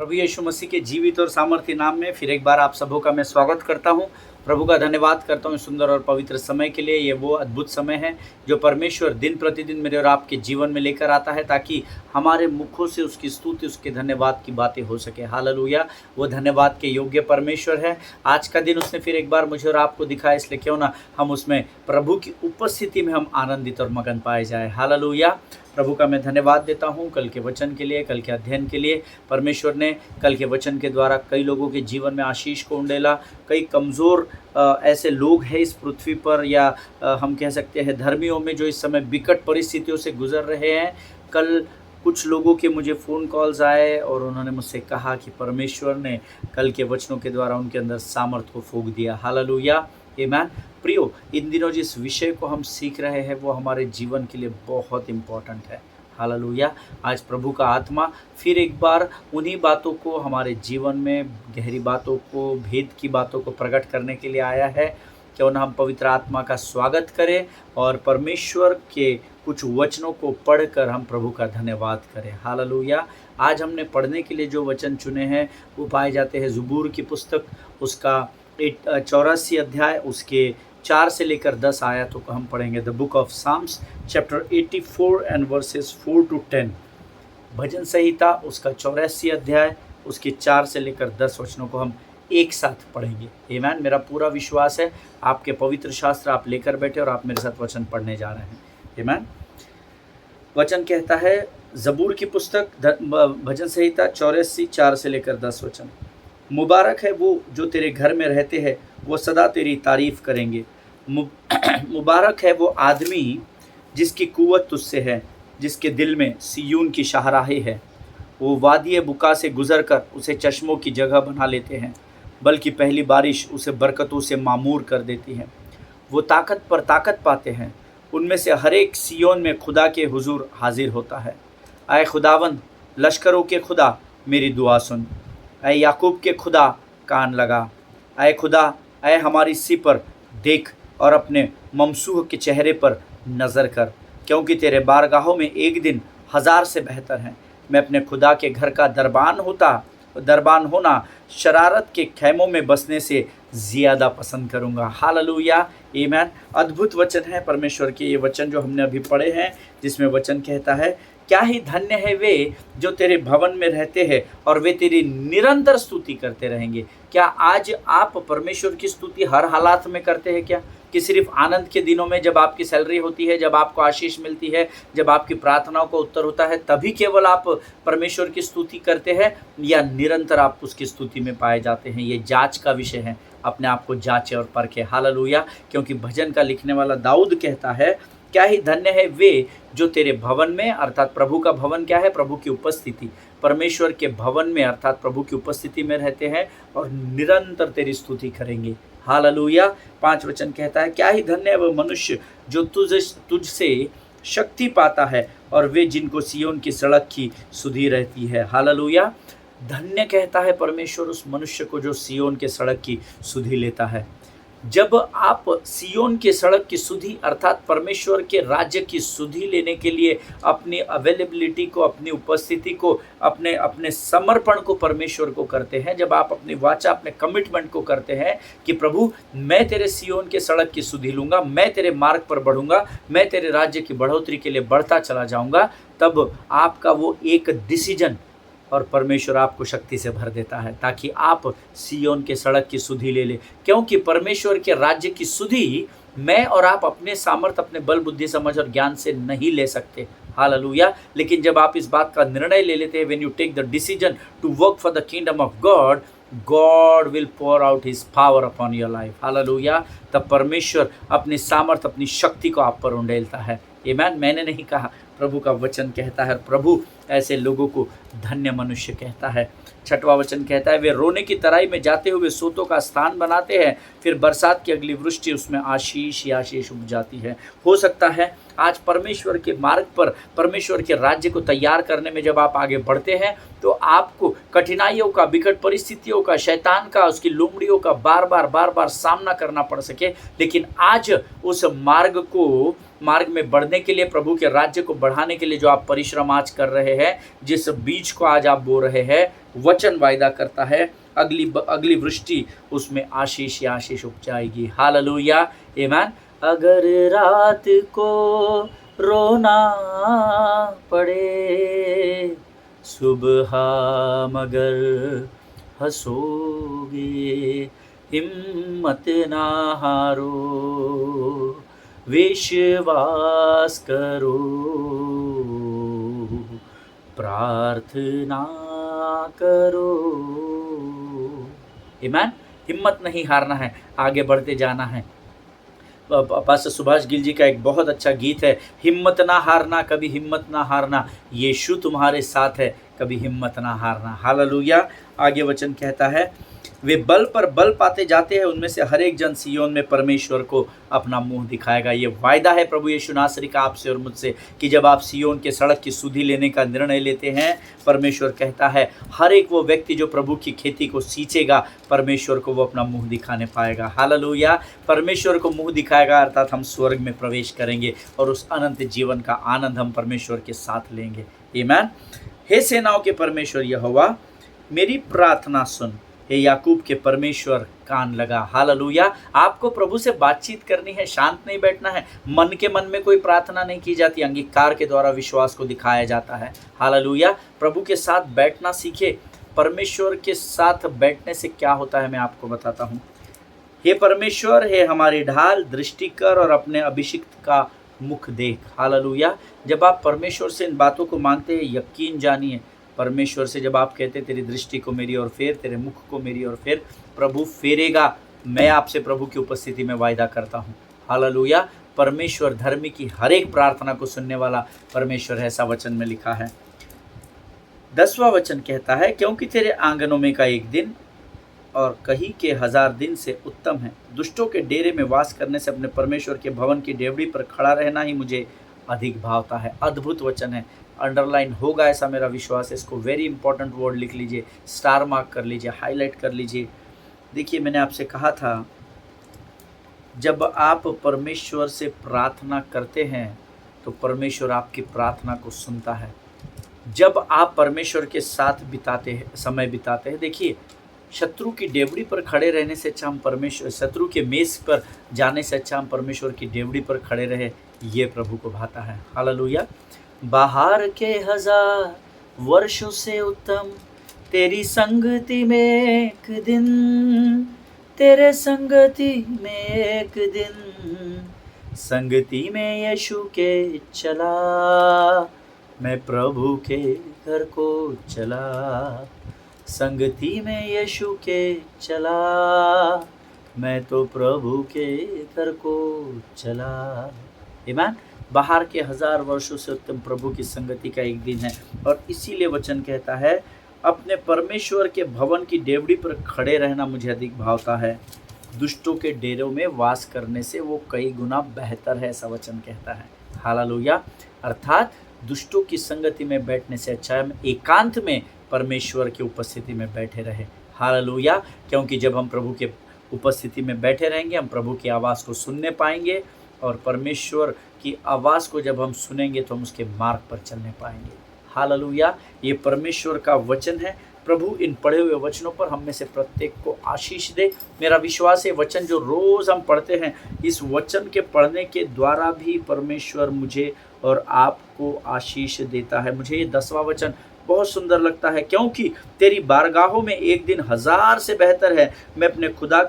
प्रभु यीशु मसीह के जीवित और सामर्थ्य नाम में फिर एक बार आप सबों का मैं स्वागत करता हूं। प्रभु का धन्यवाद करता हूं सुंदर और पवित्र समय के लिए। ये वो अद्भुत समय है जो परमेश्वर दिन प्रतिदिन मेरे और आपके जीवन में लेकर आता है, ताकि हमारे मुखों से उसकी स्तुति, उसके धन्यवाद की बातें हो सके। हालेलुया। वो धन्यवाद के योग्य परमेश्वर है। आज का दिन उसने फिर एक बार मुझे और आपको दिखाया, इसलिए क्यों ना हम उसमें प्रभु की उपस्थिति में हम आनंदित और मगन पाए जाए। हालेलुया। प्रभु का मैं धन्यवाद देता हूँ कल के वचन के लिए, कल के अध्ययन के लिए। परमेश्वर ने कल के वचन के द्वारा कई लोगों के जीवन में आशीष को उंडेला। कई कमज़ोर ऐसे लोग हैं इस पृथ्वी पर, या हम कह सकते हैं धर्मियों में, जो इस समय विकट परिस्थितियों से गुजर रहे हैं। कल कुछ लोगों के मुझे फ़ोन कॉल्स आए और उन्होंने मुझसे कहा कि परमेश्वर ने कल के वचनों के द्वारा उनके अंदर सामर्थ को फूँक दिया। हालेलुया, आमीन। प्रियो, इन दिनों जिस विषय को हम सीख रहे हैं वो हमारे जीवन के लिए बहुत इम्पोर्टेंट है। हालेलुया। आज प्रभु का आत्मा फिर एक बार उन्हीं बातों को हमारे जीवन में, गहरी बातों को, भेद की बातों को प्रकट करने के लिए आया है। क्यों ना हम पवित्र आत्मा का स्वागत करें और परमेश्वर के कुछ वचनों को पढ़कर हम प्रभु का धन्यवाद करें। हालेलुया। आज हमने पढ़ने के लिए जो वचन चुने हैं वो पाए जाते हैं ज़बूर की पुस्तक, उसका 84 अध्याय, उसके 4 से लेकर 10 आयतों को हम पढ़ेंगे। The book of psalms chapter 84 and verses 4 to 10। भजन संहिता उसका 84 अध्याय, उसके 4 से लेकर 10 वचनों को हम एक साथ पढ़ेंगे। आमीन। मेरा पूरा विश्वास है आपके पवित्र शास्त्र आप लेकर बैठे और आप मेरे साथ वचन पढ़ने जा रहे हैं। आमीन। वचन कहता है, ज़बूर की पुस्तक भजन संहिता 84 4 से लेकर 10 वचन। मुबारक है वो जो तेरे घर में रहते हैं, वो सदा तेरी तारीफ़ करेंगे। मुबारक है वो आदमी जिसकी कुव्वत तुझसे है, जिसके दिल में सिय्योन की शाहराहें है। वो वादी बुका से गुज़र उसे चश्मों की जगह बना लेते हैं, बल्कि पहली बारिश उसे बरकतों से मामूर कर देती है। वो ताकत पर ताकत पाते हैं, उनमें से हर एक सिय्योन में खुदा के हुजूर हाजिर होता है। आए खुदावंद, लश्करों के खुदा, मेरी दुआ सुन। ऐ याकूब के खुदा, कान लगा। ऐ खुदा, ऐ हमारी सी पर देख और अपने ममसूह के चेहरे पर नज़र कर, क्योंकि तेरे बारगाहों में एक दिन 1000 से बेहतर हैं। मैं अपने खुदा के घर का दरबान होना शरारत के खैमों में बसने से ज़्यादा पसंद करूँगा। हालेलुया, आमीन। अद्भुत वचन है परमेश्वर के ये वचन जो हमने अभी पढ़े हैं, जिसमें वचन कहता है, क्या ही धन्य है वे जो तेरे भवन में रहते हैं और वे तेरी निरंतर स्तुति करते रहेंगे। क्या आज आप परमेश्वर की स्तुति हर हालात में करते हैं क्या? कि सिर्फ आनंद के दिनों में, जब आपकी सैलरी होती है, जब आपको आशीष मिलती है, जब आपकी प्रार्थनाओं का उत्तर होता है, तभी केवल आप परमेश्वर की स्तुति करते हैं, या निरंतर आप उसकी स्तुति में पाए जाते हैं? ये जांच का विषय है। अपने आप को जांचे और परखे। हालेलुया। क्योंकि भजन का लिखने वाला दाऊद कहता है, क्या ही धन्य है वे जो तेरे भवन में, अर्थात प्रभु का भवन क्या है? प्रभु की उपस्थिति। परमेश्वर के भवन में अर्थात प्रभु की उपस्थिति में रहते हैं और निरंतर तेरी स्तुति करेंगे। हालेलुया। 5 वचन कहता है, क्या ही धन्य है वह मनुष्य जो तुझसे शक्ति पाता है और वे जिनको सिय्योन की सड़क की सुधि रहती है। हालेलुया। धन्य कहता है परमेश्वर उस मनुष्य को जो सिय्योन के सड़क की सुधि लेता है। जब आप सिय्योन के सड़क की सुधि अर्थात परमेश्वर के राज्य की सुधि लेने के लिए अपनी अवेलेबिलिटी को, अपनी उपस्थिति को, अपने समर्पण को परमेश्वर को करते हैं, जब आप अपनी वाचा, अपने कमिटमेंट को करते हैं कि प्रभु मैं तेरे सिय्योन के सड़क की सुधि लूँगा, मैं तेरे मार्ग पर बढ़ूँगा, मैं तेरे राज्य की बढ़ोतरी के लिए बढ़ता चला जाऊँगा, तब आपका वो एक डिसीजन और परमेश्वर आपको शक्ति से भर देता है, ताकि आप सिय्योन के सड़क की सुधि ले ले। क्योंकि परमेश्वर के राज्य की सुधि मैं और आप अपने सामर्थ्य, अपने बल, बुद्धि, समझ और ज्ञान से नहीं ले सकते। हालेलुया। लेकिन जब आप इस बात का निर्णय ले लेते हैं, when you take the decision to work for the kingdom of God, God will pour out his power upon your life. Hallelujah. तब परमेश्वर अपनी सामर्थ्य, अपनी शक्ति को आप पर उंडेलता है। आमीन। मैंने नहीं कहा, प्रभु का वचन कहता है। प्रभु ऐसे लोगों को धन्य मनुष्य कहता है। 6वां वचन कहता है, वे रोने की तराई में जाते हुए सोतों का स्थान बनाते हैं, फिर बरसात की अगली वृष्टि उसमें आशीष ही आशीष उग जाती है। हो सकता है आज परमेश्वर के मार्ग पर, परमेश्वर के राज्य को तैयार करने में जब आप आगे बढ़ते हैं, तो आपको कठिनाइयों का, विकट परिस्थितियों का, शैतान का, उसकी लोमड़ियों का बार बार सामना करना पड़ सके। लेकिन आज उस मार्ग को मार्ग में बढ़ने के लिए, प्रभु के राज्य को बढ़ाने के लिए जो आप परिश्रम आज कर रहे हैं, जिस बीज को आज आप बो रहे हैं, वचन वायदा करता है अगली वृष्टि उसमें आशीष ही आशीष उपजाएगी। हालेलुया, आमीन। अगर रात को रोना पड़े, सुबह मगर हंसोगे, हिम्मत ना हारो, विश्वास करो, प्रार्थना करो। आमीन। हिम्मत नहीं हारना है, आगे बढ़ते जाना है। पास्टर सुभाष गिल जी का एक बहुत अच्छा गीत है, हिम्मत ना हारना, कभी हिम्मत ना हारना, यीशु तुम्हारे साथ है, कभी हिम्मत ना हारना। हालेलुया। आगे वचन कहता है, वे बल पर बल पाते जाते हैं, उनमें से हर एक जन सिय्योन में परमेश्वर को अपना मुंह दिखाएगा। ये वायदा है प्रभु यीशु नासरी का आपसे और मुझसे कि जब आप सिय्योन के सड़क की सुधि लेने का निर्णय लेते हैं, परमेश्वर कहता है हर एक वो व्यक्ति जो प्रभु की खेती को सींचेगा, परमेश्वर को वो अपना मुंह दिखाने पाएगा। हालेलुया। परमेश्वर को मुंह दिखाएगा अर्थात हम स्वर्ग में प्रवेश करेंगे और उस अनंत जीवन का आनंद हम परमेश्वर के साथ लेंगे। आमीन। हे सेनाओं के परमेश्वर यहोवा, मेरी प्रार्थना सुन, हे याकूब के परमेश्वर कान लगा। हालेलुया। आपको प्रभु से बातचीत करनी है, शांत नहीं बैठना है। मन के मन में कोई प्रार्थना नहीं की जाती, अंगीकार के द्वारा विश्वास को दिखाया जाता है। हालेलुया। प्रभु के साथ बैठना सीखे। परमेश्वर के साथ बैठने से क्या होता है मैं आपको बताता हूँ। हे परमेश्वर, हे हमारी ढाल, दृष्टि कर और अपने अभिषिक्त का मुख देख। हालेलुया। जब आप परमेश्वर से इन बातों को मांगते हैं, यकीन जानिए, परमेश्वर से जब आप कहते तेरी दृष्टि को मेरी ओर फेर, तेरे मुख को मेरी ओर फेर, प्रभु फेरेगा। मैं आपसे प्रभु की उपस्थिति में वायदा करता हूँ। हालेलुया। परमेश्वर धर्मी की हर एक प्रार्थना को सुनने वाला परमेश्वर है, ऐसा वचन में लिखा है। 10वां वचन कहता है, क्योंकि तेरे आंगनों में का एक दिन और कहीं के 1000 दिन से उत्तम है। दुष्टों के डेरे में वास करने से अपने परमेश्वर के भवन की डेवड़ी पर खड़ा रहना ही मुझे अधिक भावता है। अद्भुत वचन है, अंडरलाइन होगा ऐसा मेरा विश्वास है। इसको वेरी इंपॉर्टेंट वर्ड लिख लीजिए, स्टार मार्क कर लीजिए, हाईलाइट कर लीजिए। देखिए, मैंने आपसे कहा था जब आप परमेश्वर से प्रार्थना करते हैं तो परमेश्वर आपकी प्रार्थना को सुनता है। जब आप परमेश्वर के साथ समय बिताते हैं, देखिए, शत्रु की डेवड़ी पर खड़े रहने से अच्छा हम परमेश्वर, शत्रु के मेज पर जाने से अच्छा हम परमेश्वर की डेवड़ी पर खड़े रहे, ये प्रभु को भाता है। हालेलुया। बाहर के 1000 वर्षों से उत्तम तेरी संगति में एक दिन, तेरे संगति में एक दिन, संगति में यीशु के चला, मैं प्रभु के घर को चला, संगति में यीशु के चला, मैं तो प्रभु के घर को चला। आमीन। बाहर के 1000 वर्षों से उत्तम प्रभु की संगति का एक दिन है, और इसीलिए वचन कहता है अपने परमेश्वर के भवन की डेवड़ी पर खड़े रहना मुझे अधिक भावता है, दुष्टों के डेरों में वास करने से वो कई गुना बेहतर है, ऐसा वचन कहता है। हालेलुया। अर्थात दुष्टों की संगति में बैठने से अच्छा है हम एकांत में परमेश्वर की उपस्थिति में बैठे रहे। हालेलुया। क्योंकि जब हम प्रभु के उपस्थिति में बैठे रहेंगे, हम प्रभु की आवाज़ को सुनने पाएंगे, और परमेश्वर की आवाज़ को जब हम सुनेंगे तो हम उसके मार्ग पर चलने पाएंगे। हालेलुया। ये परमेश्वर का वचन है। प्रभु इन पढ़े हुए वचनों पर हम में से प्रत्येक को आशीष दे। मेरा विश्वास है वचन जो रोज़ हम पढ़ते हैं, इस वचन के पढ़ने के द्वारा भी परमेश्वर मुझे और आपको आशीष देता है। मुझे ये 10वां वचन बहुत सुंदर लगता है, क्योंकि तेरी बारगाहों में एक दिन 1000 से बेहतर है। मैं अपने खुदा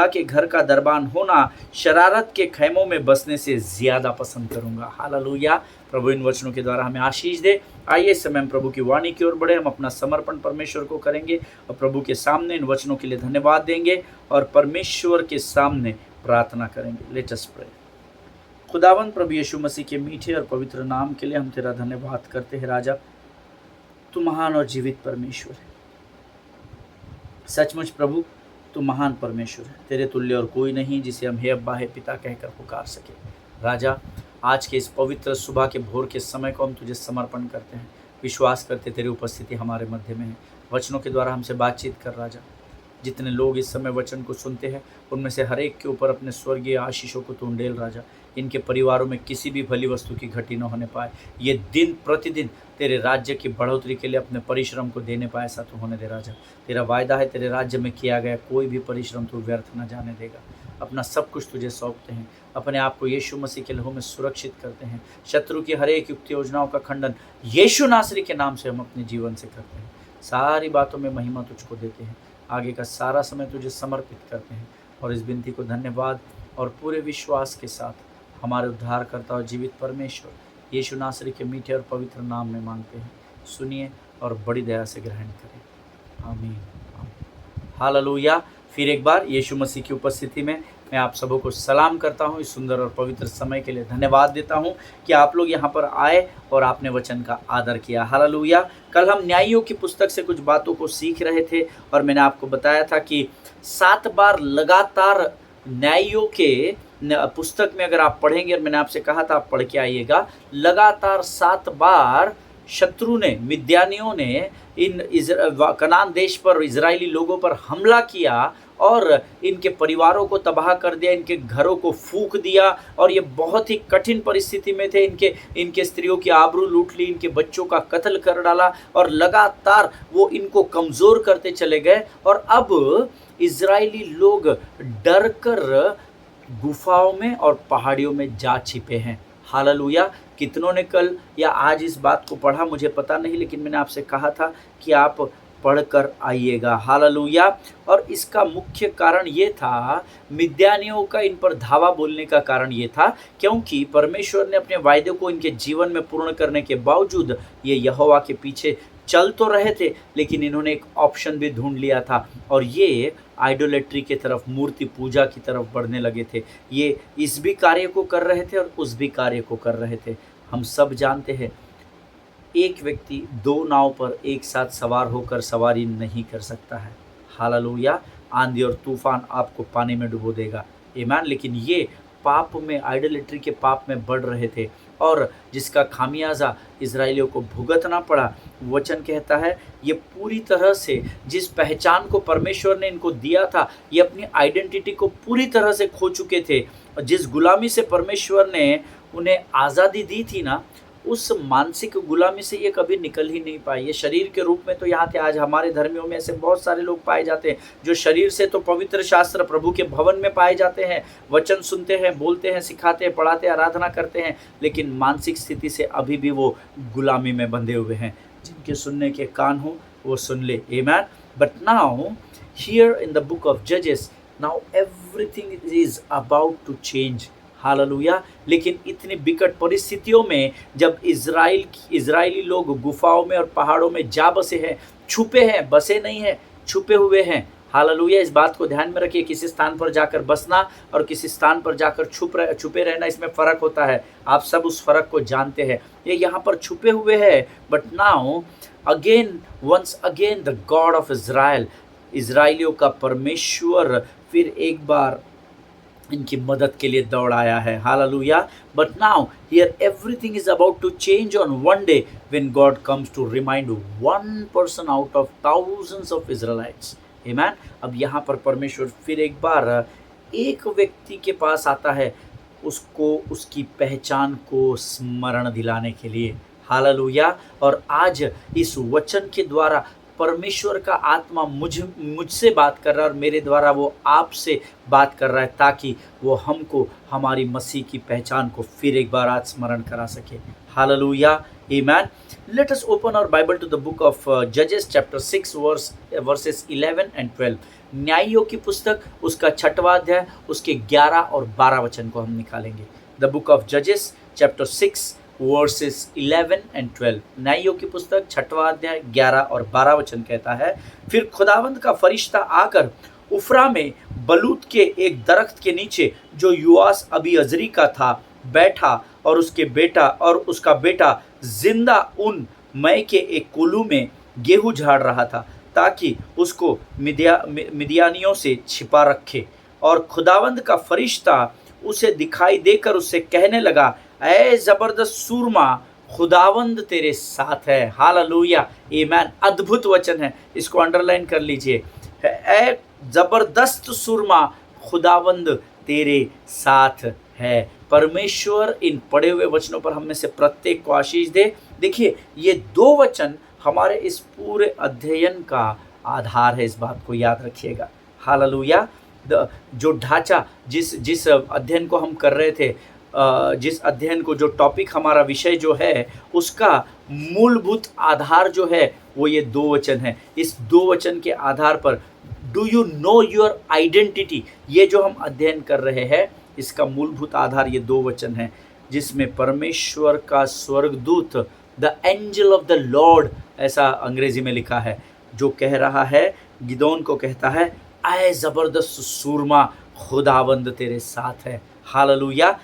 के घर का दरबान होना शरारत के खैमों में बसने से ज़्यादा पसंद करूँगा। हालेलुया। प्रभु इन वचनों के द्वारा हमें आशीष दे। आइए इस समय हम प्रभु की वाणी की ओर बढ़े। हम अपना समर्पण परमेश्वर को करेंगे और प्रभु के सामने इन वचनों के लिए धन्यवाद देंगे और परमेश्वर के सामने प्रार्थना करेंगे। Let us pray. खुदावंद प्रभु यीशु मसीह के मीठे और पवित्र नाम के लिए हम तेरा धन्यवाद करते हैं। राजा, तू महान और जीवित परमेश्वर है। सचमुच प्रभु, तू महान परमेश्वर है। तेरे तुल्य और कोई नहीं जिसे हम हे अब्बा हे पिता कहकर पुकार सके। राजा, आज के इस पवित्र सुबह के भोर के समय को हम तुझे समर्पण करते हैं। विश्वास करते तेरी उपस्थिति हमारे मध्य में है। वचनों के द्वारा हमसे बातचीत कर राजा। जितने लोग इस समय वचन को सुनते हैं उनमें से हर एक के ऊपर अपने स्वर्गीय आशीषों को तू उंडेल राजा। इनके परिवारों में किसी भी भली वस्तु की घटी न होने पाए। ये दिन प्रतिदिन तेरे राज्य की बढ़ोतरी के लिए अपने परिश्रम को देने पाए, ऐसा तो होने दे राजा। तेरा वायदा है तेरे राज्य में किया गया कोई भी परिश्रम तू व्यर्थ न जाने देगा। अपना सब कुछ तुझे सौंपते हैं, अपने आप को यीशु मसीह के लहू में सुरक्षित करते हैं। शत्रु की हर एक युक्त योजनाओं का खंडन यीशु नासरी के नाम से हम अपने जीवन से करते हैं। सारी बातों में महिमा तुझको देते हैं। आगे का सारा समय तुझे समर्पित करते हैं और इस विनती को धन्यवाद और पूरे विश्वास के साथ हमारे उद्धारकर्ता और जीवित परमेश्वर यीशु नासरी के मीठे और पवित्र नाम में मांगते हैं। सुनिए और बड़ी दया से ग्रहण करें। आमीन। हालेलुया। फिर एक बार यीशु मसीह की उपस्थिति में मैं आप सबों को सलाम करता हूँ। इस सुंदर और पवित्र समय के लिए धन्यवाद देता हूँ कि आप लोग यहाँ पर आए और आपने वचन का आदर किया। हालेलुया। कल हम न्यायियों की पुस्तक से कुछ बातों को सीख रहे थे और मैंने आपको बताया था कि 7 बार लगातार न्यायियों के पुस्तक में अगर आप पढ़ेंगे, और मैंने आपसे कहा था आप पढ़ के आइएगा, लगातार 7 बार शत्रु ने, मिद्यानियों ने इन कनान देश पर इजरायली लोगों पर हमला किया और इनके परिवारों को तबाह कर दिया, इनके घरों को फूंक दिया और ये बहुत ही कठिन परिस्थिति में थे। इनके स्त्रियों की आबरू लूट ली, इनके बच्चों का कत्ल कर डाला और लगातार वो इनको कमज़ोर करते चले गए। और अब इजरायली लोग डर कर गुफाओं में और पहाड़ियों में जा छिपे हैं। हालेलुया। कितनों ने कल या आज इस बात को पढ़ा मुझे पता नहीं, लेकिन मैंने आपसे कहा था कि आप पढ़कर आइएगा। हालेलुया। और इसका मुख्य कारण ये था, मिद्यानियों का इन पर धावा बोलने का कारण ये था क्योंकि परमेश्वर ने अपने वायदे को इनके जीवन में पूर्ण करने के बावजूद ये यहोवा के पीछे चल तो रहे थे, लेकिन इन्होंने एक ऑप्शन भी ढूंढ लिया था और ये आइडोलेट्री के तरफ, मूर्ति पूजा की तरफ बढ़ने लगे थे। ये इस भी कार्य को कर रहे थे और उस भी कार्य को कर रहे थे। हम सब जानते हैं एक व्यक्ति 2 नाव पर एक साथ सवार होकर सवारी नहीं कर सकता है। हालेलुया। आंधी और तूफान आपको पानी में डुबो देगा। ईमान। लेकिन ये पाप में, आइडोलेट्री के पाप में बढ़ रहे थे और जिसका खामियाजा इजराइलियों को भुगतना पड़ा। वचन कहता है ये पूरी तरह से जिस पहचान को परमेश्वर ने इनको दिया था, ये अपनी आइडेंटिटी को पूरी तरह से खो चुके थे। और जिस गुलामी से परमेश्वर ने उन्हें आज़ादी दी थी ना, उस मानसिक गुलामी से ये कभी निकल ही नहीं पाए। ये शरीर के रूप में तो यहाँ थे। आज हमारे धर्मियों में ऐसे बहुत सारे लोग पाए जाते हैं जो शरीर से तो पवित्र शास्त्र प्रभु के भवन में पाए जाते हैं, वचन सुनते हैं, बोलते हैं, सिखाते हैं, पढ़ाते हैं, आराधना करते हैं, लेकिन मानसिक स्थिति से अभी भी वो गुलामी में बंधे हुए हैं। जिनके सुनने के कान हो वो सुन ले। Amen. But now here in the book of जजेस, now everything is about to change. Hallelujah. लेकिन इतनी विकट परिस्थितियों में जब इजरायली लोग गुफाओं में और पहाड़ों में जा बसे हैं, छुपे हैं, बसे नहीं हैं, छुपे हुए हैं। हालेलुया। इस बात को ध्यान में रखिए, किसी स्थान पर जाकर बसना और किसी स्थान पर जाकर छुपे रहना, इसमें फ़र्क होता है। आप सब उस फ़र्क को जानते हैं। ये यहाँ पर छुपे हुए हैं, but now again, once again the god of Israel, इजराइलियों का परमेश्वर फिर एक बार इनकी मदद के लिए दौड़ आया है। Hallelujah. But now here everything is about to change on one day when god comes to remind 1 person out of thousands of Israelites. Amen. अब यहाँ पर परमेश्वर फिर एक बार एक व्यक्ति के पास आता है, उसको उसकी पहचान को स्मरण दिलाने के लिए। हालेलुया। और आज इस वचन के द्वारा परमेश्वर का आत्मा मुझसे बात कर रहा है और मेरे द्वारा वो आपसे बात कर रहा है, ताकि वो हमको हमारी मसीह की पहचान को फिर एक बार आज स्मरण करा सके। हालेलुया। आमीन। Let us open our Bible to the book of जजेस चैप्टर 6 वर्सेस 11 and 12। न्यायियों की पुस्तक उसका 6वां अध्याय उसके 11 और 12 वचन को हम निकालेंगे। द बुक ऑफ जजेस चैप्टर 6 वर्सेस 11 and 12। न्यायियों की पुस्तक 6वां अध्याय 11 और 12 वचन कहता है, फिर खुदावंद का फरिश्ता आकर उफरा में बलूत के एक दरख्त के नीचे जो युआस अबी अजरी का था बैठा और उसका बेटा जिंदा उन मय के एक कुलू में गेहूं झाड़ रहा था, ताकि उसको मिद्यानियों से छिपा रखे। और खुदावंद का फरिश्ता उसे दिखाई देकर उससे कहने लगा, ऐ जबरदस्त सूरमा, खुदावंद तेरे साथ है। हालेलुया। आमीन। अद्भुत वचन है, इसको अंडरलाइन कर लीजिए। ऐ जबरदस्त सूरमा खुदावंद तेरे साथ है। परमेश्वर इन पढ़े हुए वचनों पर हम में से प्रत्येक को आशीष दे। देखिए, ये 2 वचन हमारे इस पूरे अध्ययन का आधार है, इस बात को याद रखिएगा। हालेलुया। जो ढांचा जिस अध्ययन को हम कर रहे थे, जिस अध्ययन को, जो टॉपिक हमारा विषय जो है, उसका मूलभूत आधार जो है वो ये 2 वचन है। इस 2 वचन के आधार पर do you know your identity, ये जो हम अध्ययन कर रहे हैं, इसका मूलभूत आधार ये 2 वचन है, जिसमें परमेश्वर का स्वर्गदूत, the angel of the Lord, ऐसा अंग्रेजी में लिखा है, जो कह रहा है, गिदोन को कहता है, आए जबरदस्त सूरमा खुदावंद तेरे साथ है। Hallelujah.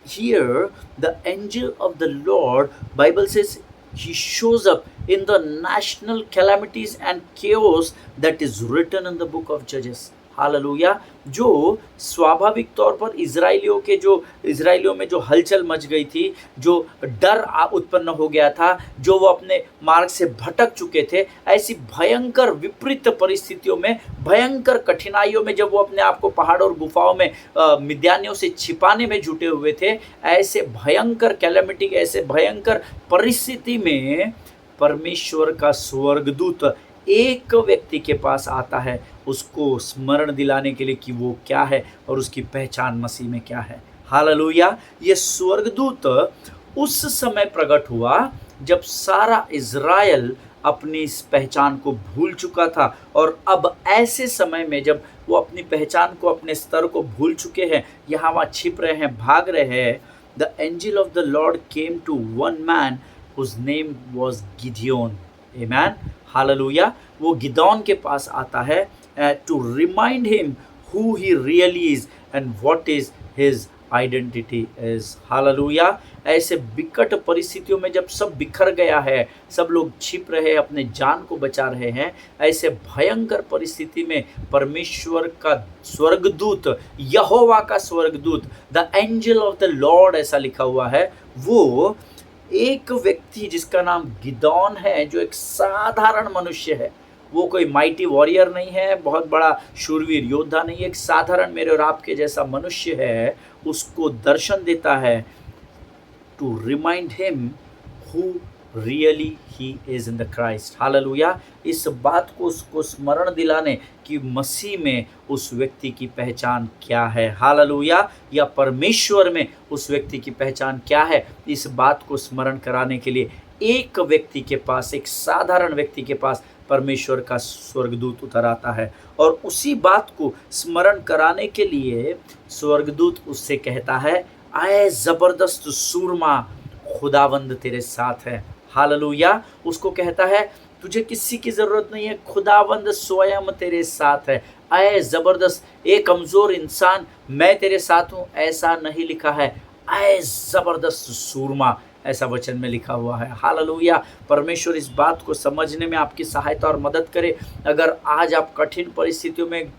Here the angel of the Lord, Bible says, he shows up in the national calamities and chaos that is written in the book of Judges. Hallelujah. जो स्वाभाविक तौर पर इजराइलियों में जो हलचल मच गई थी, जो डर उत्पन्न हो गया था, जो वो अपने मार्ग से भटक चुके थे, ऐसी भयंकर विपरीत परिस्थितियों में, भयंकर कठिनाइयों में, जब वो अपने आप को पहाड़ और गुफाओं में मिद्यानियों से छिपाने में जुटे हुए थे, ऐसे भयंकर कैलेमिटी, ऐसे भयंकर परिस्थिति में परमेश्वर का स्वर्गदूत एक व्यक्ति के पास आता है, उसको स्मरण दिलाने के लिए कि वो क्या है और उसकी पहचान मसीह में क्या है। हालेलुया। ये स्वर्गदूत उस समय प्रकट हुआ जब सारा इज़राइल अपनी इस पहचान को भूल चुका था, और अब ऐसे समय में जब वो अपनी पहचान को, अपने स्तर को भूल चुके हैं, यहाँ वहाँ छिप रहे हैं, भाग रहे हैं, the angel of the Lord came to one man whose name was Gideon. Amen. Hallelujah. वो गिदोन के पास आता है to remind him who he really is and what is his identity is. Hallelujah. ऐसे विकट परिस्थितियों में जब सब बिखर गया है, सब लोग छिप रहे हैं, अपने जान को बचा रहे हैं, ऐसे भयंकर परिस्थिति में परमेश्वर का स्वर्गदूत, यहोवा का स्वर्गदूत, the angel of the Lord ऐसा लिखा हुआ है, वो एक व्यक्ति जिसका नाम गिदोन है, जो एक साधारण मनुष्य है, वो कोई माइटी वॉरियर नहीं है, बहुत बड़ा शूरवीर योद्धा नहीं है, एक साधारण मेरे और आपके जैसा मनुष्य है, उसको दर्शन देता है to remind him who really he is in the Christ. Hallelujah. इस बात को उसको स्मरण दिलाने कि मसीह में उस व्यक्ति की पहचान क्या है। हालेलुया। या परमेश्वर में उस व्यक्ति की पहचान क्या है, इस बात को स्मरण कराने के लिए एक व्यक्ति के पास, एक साधारण व्यक्ति के पास परमेश्वर का स्वर्गदूत उतर आता है, और उसी बात को स्मरण कराने के लिए स्वर्गदूत उससे कहता है, आए जबरदस्त सूरमा खुदावंद तेरे साथ है। हालेलुया। उसको कहता है, तुझे किसी की ज़रूरत नहीं है, खुदावंद स्वयं तेरे साथ है। आए ज़बरदस्त, एक कमज़ोर इंसान, मैं तेरे साथ हूँ, ऐसा नहीं लिखा है, आए ज़बरदस्त सूरमा, ऐसा वचन में लिखा हुआ है। हालेलुया। परमेश्वर इस बात को समझने में आपकी सहायता और मदद करे। अगर आज आप कठिन परिस्थितियों में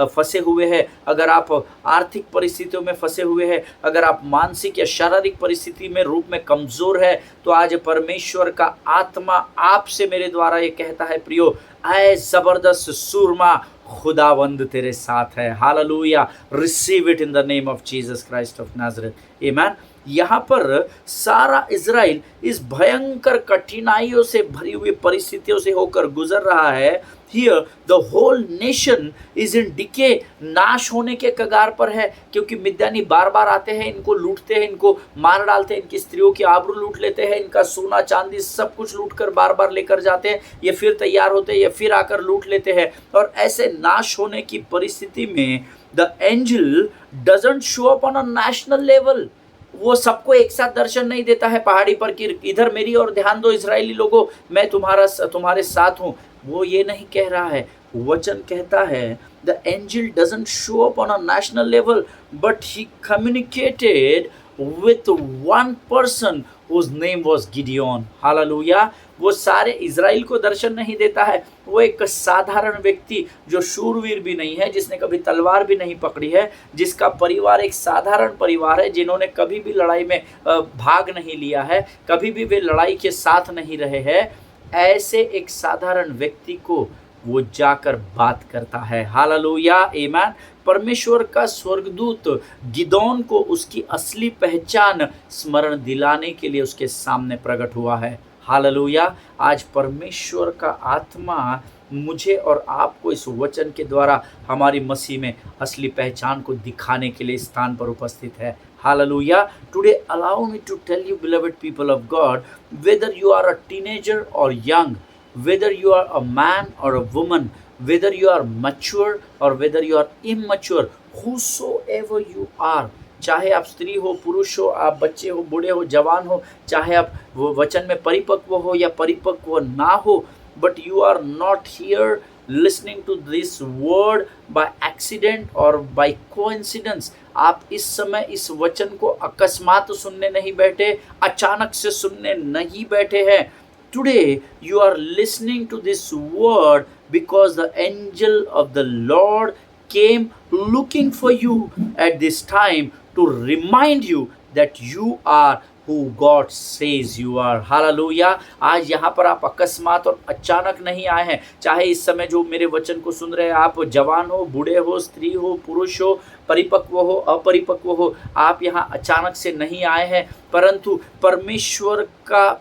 फंसे हुए हैं, अगर आप आर्थिक परिस्थितियों में फंसे हुए हैं, अगर आप मानसिक या शारीरिक परिस्थिति में रूप में कमज़ोर है, तो आज परमेश्वर का आत्मा आपसे मेरे द्वारा ये कहता है, प्रियो, आए ज़बरदस्त सूरमा खुदावंद तेरे साथ है। Hallelujah. Receive it in the name of Jesus Christ of Nazareth. Amen. यहाँ पर सारा इज़राइल इस भयंकर कठिनाइयों से भरी हुई परिस्थितियों से होकर गुजर रहा है। Here the whole nation is in decay, नाश होने के कगार पर है, क्योंकि मिद्यानी बार बार आते हैं, इनको लूटते हैं, इनको मार डालते हैं, इनकी स्त्रियों की आबरू लूट लेते हैं, इनका सोना चांदी सब कुछ लूट कर बार बार लेकर जाते हैं, ये फिर तैयार होते हैं, ये फिर आकर लूट लेते हैं। और ऐसे नाश होने की परिस्थिति में the angel doesn't show up on a national level. वो सबको एक साथ दर्शन नहीं देता है पहाड़ी पर कि इधर मेरी और ध्यान दो इजरायली लोगों, मैं तुम्हारे साथ हूँ। वो ये नहीं कह रहा है। वचन कहता है the angel doesn't show up on a national level, but he communicated with one person whose name was Gideon. Hallelujah. वो सारे इज़राइल को दर्शन नहीं देता है, वो एक साधारण व्यक्ति जो शूरवीर भी नहीं है, जिसने कभी तलवार भी नहीं पकड़ी है, जिसका परिवार एक साधारण परिवार है, जिन्होंने कभी भी लड़ाई में भाग नहीं लिया है, कभी भी वे लड़ाई के साथ नहीं रहे हैं, ऐसे एक साधारण व्यक्ति को वो जाकर बात करता है। हालेलुया, आमीन। परमेश्वर का स्वर्गदूत गिदोन को उसकी असली पहचान स्मरण दिलाने के लिए उसके सामने प्रकट हुआ है। हालेलुया। आज परमेश्वर का आत्मा मुझे और आपको इस वचन के द्वारा हमारी मसीह में असली पहचान को दिखाने के लिए स्थान पर उपस्थित है। Hallelujah. Today, allow me to tell you, beloved people of God, whether you are a teenager or young, whether you are a man or a woman, whether you are mature or whether you are immature, whosoever you are, चाहे आप स्त्री हो, पुरुष हो, आप बच्चे हो, बूढ़े हो, जवान हो, चाहे आप वो वचन में परिपक्व हो या परिपक्व ना हो, but you are not here listening to this word by accident or by coincidence. आप इस समय इस वचन को अकस्मात सुनने नहीं बैठे, अचानक से सुनने नहीं बैठे हैं। Today you are listening to this word because the angel of the Lord came looking for you at this time to remind you that you are who God says you are. Hallelujah. आज यहाँ पर आप अकस्मात और अचानक नहीं आए हैं। चाहे इस समय जो मेरे वचन को सुन रहे हैं, आप जवान हो, बूढ़े हो, स्त्री हो, पुरुष हो, परिपक्व हो, अपरिपक्व हो, आप यहाँ अचानक से नहीं आए हैं, परंतु परमेश्वर का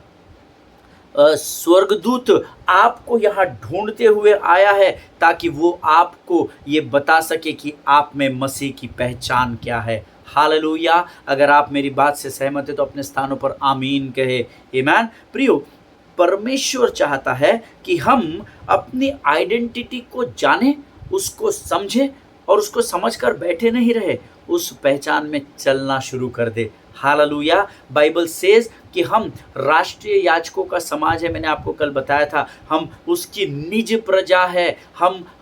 स्वर्गदूत आपको यहाँ ढूंढते हुए आया है ताकि वो आपको ये बता सके कि आप में मसीह की पहचान क्या है। हालेलुया। अगर आप मेरी बात से सहमत है तो अपने स्थानों पर आमीन कहे। आमीन। प्रियो, परमेश्वर चाहता है कि हम अपनी आइडेंटिटी को जाने, उसको समझे और उसको समझकर बैठे नहीं रहे, उस पहचान में चलना शुरू कर दे। हालेलुया। बाइबल सेज कि हम राष्ट्रीय याजकों का समाज है। मैंने आपको कल बताया था, हम उसकी निज प्रजा है,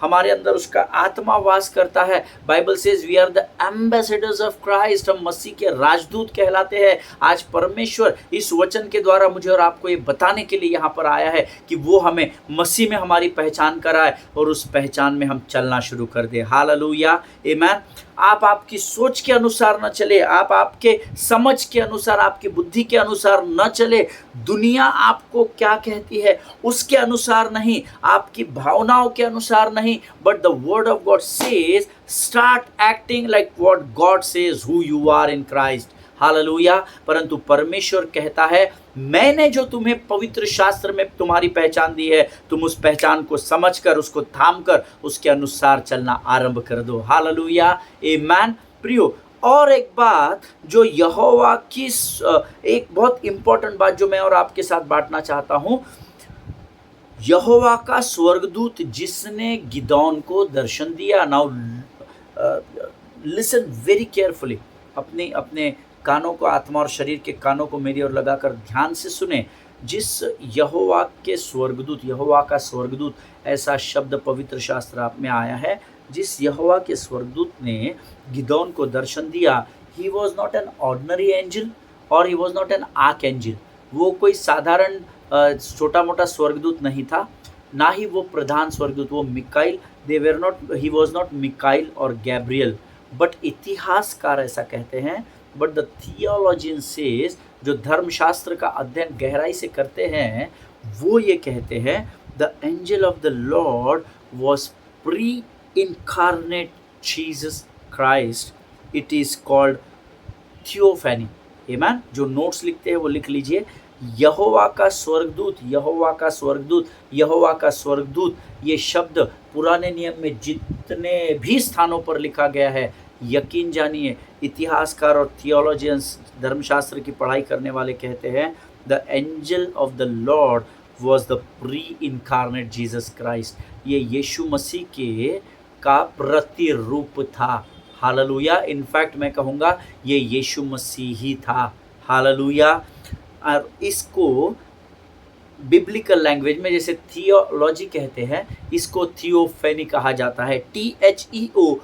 हमारे अंदर उसका आत्मा वास करता है। Bible says we are the ambassadors of Christ, हम मसीह के राजदूत कहलाते हैं। आज परमेश्वर इस वचन के द्वारा मुझे और आपको ये बताने के लिए यहाँ पर आया है कि वो हमें मसीह में हमारी पहचान कराए और उस पहचान में हम चलना शुरू कर दे। हालेलुया, आमीन। आप आपकी सोच के अनुसार न चले, आप आपके समझ के अनुसार, आपकी बुद्धि के अनुसार न चले, दुनिया आपको क्या कहती है उसके अनुसार नहीं, आपकी भावनाओं के अनुसार नहीं, but the word of God says start acting like what God says who you are in Christ. Hallelujah. परंतु परमेश्वर कहता है, मैंने जो तुम्हें पवित्र शास्त्र में तुम्हारी पहचान दी है, तुम उस पहचान को समझकर, उसको थामकर, उसके अनुसार चलना आरंभ कर दो। हालेलुया, आमीन। प्रियो, और एक बात जो यहोवा की एक बहुत इंपॉर्टेंट बात जो मैं और आपके साथ बांटना चाहता हूं, यहोवा का स्वर्गदूत जिसने गिदोन को दर्शन दिया। नाउ लिसन वेरी केयरफुली, अपने कानों को, आत्मा और शरीर के कानों को मेरी ओर लगाकर ध्यान से सुने। जिस यहोवा के स्वर्गदूत, यहोवा का स्वर्गदूत, ऐसा शब्द पवित्र शास्त्र आप में आया है, जिस यहोवा के स्वर्गदूत ने गिदोन को दर्शन दिया, he was not an ordinary angel और he was not an archangel. वो कोई साधारण छोटा मोटा स्वर्गदूत नहीं था, ना ही वो प्रधान स्वर्गदूत, वो मिकाइल, ही वॉज नॉट मिकाइल और गैब्रियल, बट इतिहासकार ऐसा कहते हैं, बट द थियोलॉजियन सेज, जो धर्मशास्त्र का अध्ययन गहराई से करते हैं, वो ये कहते हैं the angel of the Lord was pre incarnate Jesus Christ. It is called theophany. Amen. जो नोट्स लिखते हैं वो लिख लीजिए, यहोवा का स्वर्गदूत, यहोवा का स्वर्गदूत, यहोवा का स्वर्गदूत। ये शब्द पुराने नियम में जितने भी स्थानों पर लिखा गया है, यकीन जानिए, इतिहासकार और थियोलॉजियंस, धर्मशास्त्र की पढ़ाई करने वाले कहते हैं the angel of the Lord was the pre incarnate Jesus Christ. ये यीशु मसीह के का प्रतिरूप था। हालेलुया। इनफैक्ट मैं कहूँगा ये यीशु मसीह ही था। हालेलुया। और इसको बिब्लिकल लैंग्वेज में जैसे थियोलॉजी कहते हैं, इसको थियोफेनी कहा जाता है। THEOPHANY,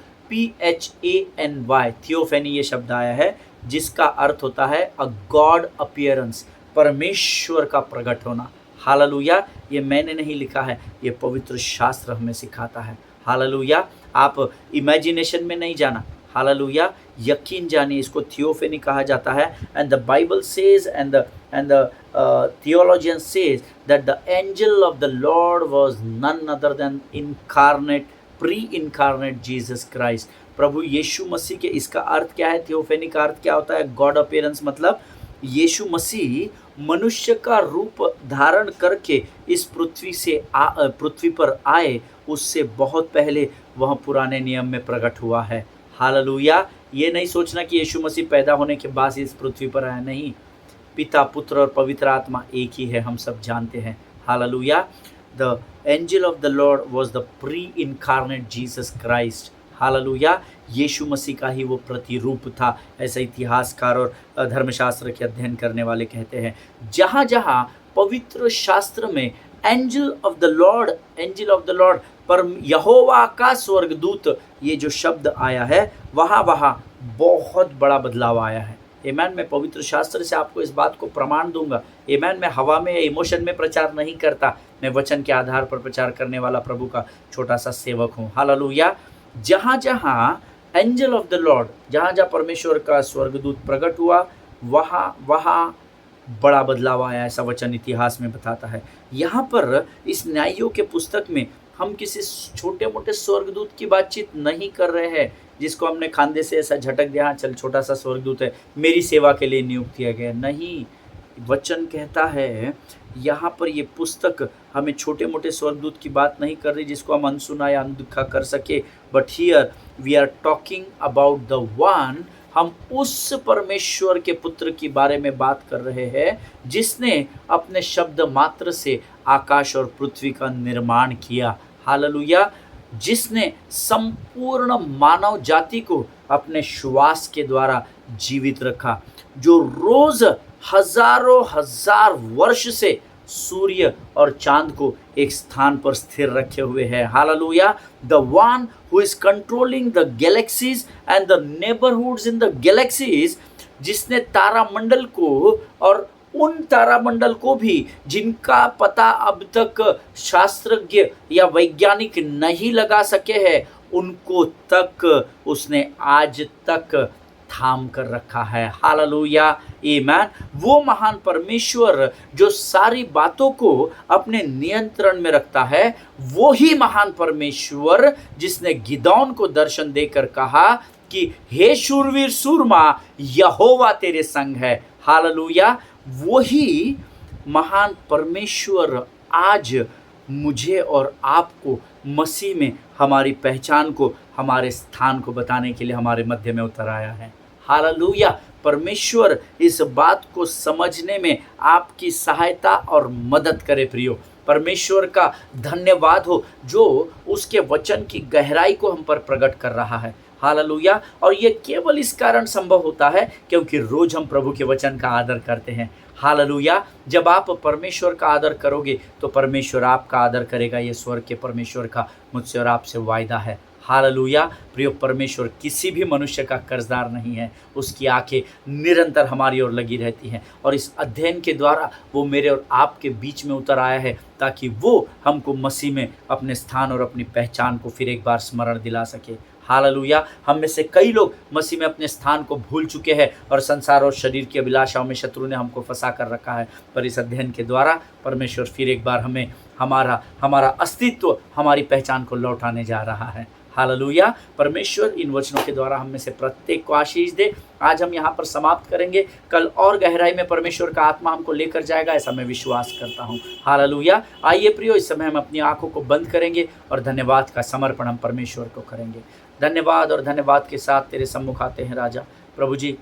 थियोफेनी ये शब्द आया है, जिसका अर्थ होता है अ गॉड अपीयरेंस, परमेश्वर का प्रकट होना। हालेलुया। ये मैंने नहीं लिखा है, ये पवित्र शास्त्र हमें सिखाता है। हालेलुया। आप इमेजिनेशन में नहीं जाना। हालेलुया। यकीन जानिए, इसको थियोफेनी कहा जाता है। And the Bible says and the theologian says that the angel of the Lord was none other than incarnate, pre-incarnate Jesus Christ। प्रभु यीशु मसीह के, इसका अर्थ क्या है? थियोफेनी का अर्थ क्या होता है? गॉड अपीयरेंस, मतलब यीशु मसीह मनुष्य का रूप धारण करके इस पृथ्वी पर आए, उससे बहुत पहले वह पुराने नियम में प्रकट हुआ है। हालेलुया। ये नहीं सोचना कि यीशु मसीह पैदा होने के बाद इस पृथ्वी पर आया, नहीं। पिता, पुत्र और पवित्र आत्मा एक ही है, हम सब जानते हैं। Hallelujah. The angel of the lord was the pre incarnate Jesus Christ. Hallelujah. यीशु मसीह का ही वो प्रतिरूप था, ऐसा इतिहासकार और धर्मशास्त्र के अध्ययन करने वाले कहते हैं। जहाँ जहाँ पवित्र शास्त्र में एंजल ऑफ द लॉर्ड पर यहोवा का स्वर्गदूत, ये जो शब्द आया है, वहाँ बहुत बड़ा बदलाव आया है। आमेन। मैं पवित्र शास्त्र से आपको इस बात को प्रमाण दूंगा। आमेन। मैं हवा में, इमोशन में प्रचार नहीं करता, मैं वचन के आधार पर प्रचार करने वाला प्रभु का छोटा सा सेवक हूँ। हालेलुया। जहाँ जहाँ एंजल ऑफ द लॉर्ड, जहाँ जहाँ परमेश्वर का स्वर्गदूत प्रकट हुआ, वहाँ बड़ा बदलाव आया, ऐसा वचन इतिहास में बताता है। यहाँ पर इस न्यायों के पुस्तक में हम किसी छोटे मोटे स्वर्गदूत की बातचीत नहीं कर रहे हैं, जिसको हमने खांदे से ऐसा झटक दिया, चल छोटा सा स्वर्गदूत है, मेरी सेवा के लिए नियुक्त किया गया। नहीं, वचन कहता है यहाँ पर ये पुस्तक हमें छोटे मोटे स्वर्गदूत की बात नहीं कर रही जिसको हम अनसुना या अनदेखा कर सके, but here we are talking about the one, हम उस परमेश्वर के पुत्र की बारे में बात कर रहे हैं जिसने अपने शब्द मात्र से आकाश और पृथ्वी का निर्माण किया। हालेलुया। जिसने संपूर्ण मानव जाति को अपने श्वास के द्वारा जीवित रखा, जो रोज हजारों हजार वर्ष से सूर्य और चांद को एक स्थान पर स्थिर रखे हुए है। Hallelujah. The one who is controlling the galaxies and the neighbourhoods in the galaxies, जिसने तारामंडल को और उन तारामंडल को भी जिनका पता अब तक शास्त्रज्ञ या वैज्ञानिक नहीं लगा सके हैं, उनको तक उसने आज तक थाम कर रखा है। हालेलुया। आमीन। वो महान परमेश्वर जो सारी बातों को अपने नियंत्रण में रखता है, वो ही महान परमेश्वर जिसने गिदौन को दर्शन देकर कहा कि हे शूरवीर सूरमा, यहोवा तेरे संग है। हालेलुया। वही महान परमेश्वर आज मुझे और आपको मसीह में हमारी पहचान को, हमारे स्थान को बताने के लिए हमारे मध्य में उतर आया है। हालेलुया। परमेश्वर इस बात को समझने में आपकी सहायता और मदद करे। प्रियो, परमेश्वर का धन्यवाद हो जो उसके वचन की गहराई को हम पर प्रकट कर रहा है। हालेलुया। और ये केवल इस कारण संभव होता है क्योंकि रोज हम प्रभु के वचन का आदर करते हैं। हालेलुया। जब आप परमेश्वर का आदर करोगे तो परमेश्वर आपका आदर करेगा। ये स्वर्ग के परमेश्वर का मुझसे और आपसे वायदा है। हालेलुया। प्रिय, परमेश्वर किसी भी मनुष्य का कर्जदार नहीं है, उसकी आंखें निरंतर हमारी ओर लगी रहती हैं और इस अध्ययन के द्वारा वो मेरे और आपके बीच में उतर आया है ताकि वो हमको मसीह में अपने स्थान और अपनी पहचान को फिर एक बार स्मरण दिला सके। हालेलुया। हम में से कई लोग मसीह में अपने स्थान को भूल चुके हैं और संसार और शरीर की अभिलाषाओं में शत्रु ने हमको फंसा कर रखा है, पर इस अध्ययन के द्वारा परमेश्वर फिर एक बार हमें हमारा अस्तित्व, हमारी पहचान को लौटाने जा रहा है। हालेलुया। परमेश्वर इन वचनों के द्वारा हम में से प्रत्येक को आशीष दे। आज हम यहाँ पर समाप्त करेंगे, कल और गहराई में परमेश्वर का आत्मा हमको लेकर जाएगा, ऐसा मैं विश्वास करता हूँ। हालेलुया। आइए प्रियो, इस समय हम अपनी आंखों को बंद करेंगे और धन्यवाद का समर्पण हम परमेश्वर को करेंगे। धन्यवाद और धन्यवाद के साथ तेरे सम्मुख आते हैं राजा। प्रभु जी,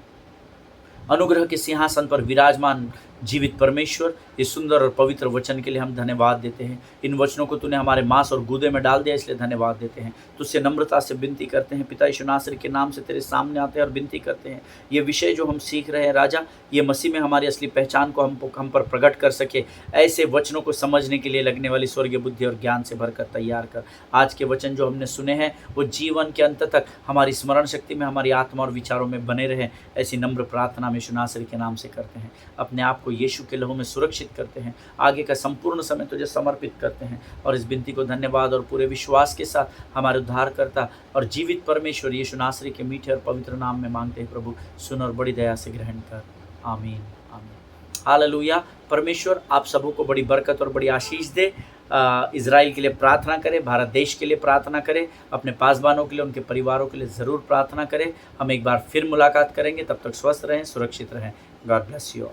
अनुग्रह के सिंहासन पर विराजमान जीवित परमेश्वर, इस सुंदर और पवित्र वचन के लिए हम धन्यवाद देते हैं। इन वचनों को तूने हमारे मांस और गूदे में डाल दिया, इसलिए धन्यवाद देते हैं। तुझसे नम्रता से विनती करते हैं पिता यीशु नासरी के नाम से तेरे सामने आते हैं और विनती करते हैं, ये विषय जो हम सीख रहे हैं राजा, ये मसीह में हमारी असली पहचान को हम पर प्रकट कर सके। ऐसे वचनों को समझने के लिए लगने वाली स्वर्गीय बुद्धि और ज्ञान से भरकर तैयार कर। आज के वचन जो हमने सुने हैं वो जीवन के अंत तक हमारी स्मरण शक्ति में, हमारी आत्मा और विचारों में बने रहें, ऐसी नम्र प्रार्थना में यीशु नासरी के नाम से करते हैं। अपने आप को यीशु के लहू में सुरक्षित करते हैं। आगे का संपूर्ण समय तुझे समर्पित करते हैं और इस विनती को धन्यवाद और पूरे विश्वास के साथ हमारे उद्धारकर्ता और जीवित परमेश्वर यीशु नासरी के मीठे और पवित्र नाम में मांगते हैं प्रभु, सुन और बड़ी दया से ग्रहण कर। आमीन आमीन। हालेलुया। परमेश्वर आप सबों को बड़ी बरकत और बड़ी आशीष दे। इज़राइल के लिए प्रार्थना करें, भारत देश के लिए प्रार्थना करें, अपने पासबानों के लिए, उनके परिवारों के लिए ज़रूर प्रार्थना करें। हम एक बार फिर मुलाकात करेंगे, तब तक स्वस्थ रहें, सुरक्षित रहें। God bless you all.